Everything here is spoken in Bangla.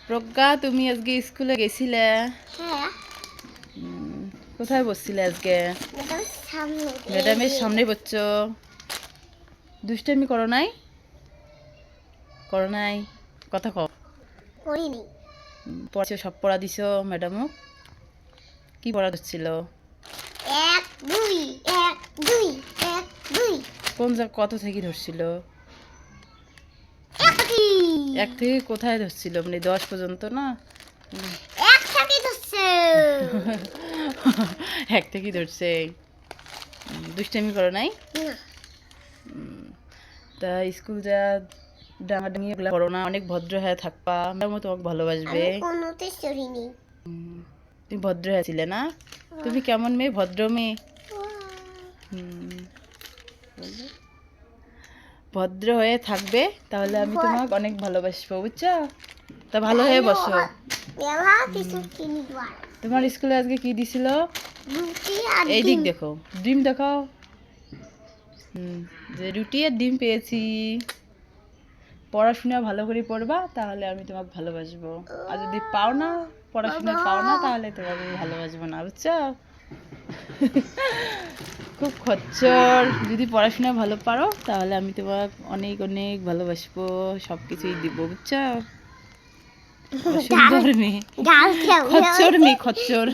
প্রজ্ঞা, তুমি আজকে স্কুলে গেছিলে? হ্যাঁ। কোথায় বসছিলে আজকে? ম্যাডামের সামনে বসছো? দুষ্টামি করো নাই? করো নাই? কথা কও। করিনি। পড়াছো, সব পড়া দিছো ম্যাডামও? কি পড়া হচ্ছিল? 1 2 1 2 1 2 কোন কত থেকে ধরছিল? 1 থেকে কোথায় ধরছিল? মানে 10 পর্যন্ত না? 1 থেকে ধরছে। 1 থেকেই ধরছে। দুষ্টামি করো নাই? না। তা স্কুল যা ডাঙাডাঙি এগুলা করো না, অনেক ভদ্র হয়ে থাকবা, ম্যাডামও তোমাকে ভালোবাসবে। আমি কোনোতে চড়িনি। তুমি ভদ্র হয়ে ছিলে না? তুমি কেমন মেয়ে? ভদ্র মেয়ে। ভদ্র হয়ে থাকবে, তাহলে আমি তোমাকে অনেক ভালোবাসবো, বুঝছো? তা ভালো হয়ে বসো। তোমার স্কুলে আজকে কি দিছিল? এই দিক দেখো, ডিম দেখাও। যে রুটি আর ডিম পেয়েছি। পড়াশোনা ভালো করে পড়বা, তাহলে আমি তোমাকে ভালোবাসবো। আর যদি পাও না, পড়াশোনা পাও না, তাহলে তোমাকে আমি ভালোবাসবো না, বুঝছো? খুব খচ্চর। যদি পড়াশোনা ভালো পারো, তাহলে আমি তোমাকে অনেক অনেক ভালোবাসবো, সব কিছুই দিব, বুঝছো? সুন্দর মেয়ে, খচ্চর মেয়ে, খচ্চর।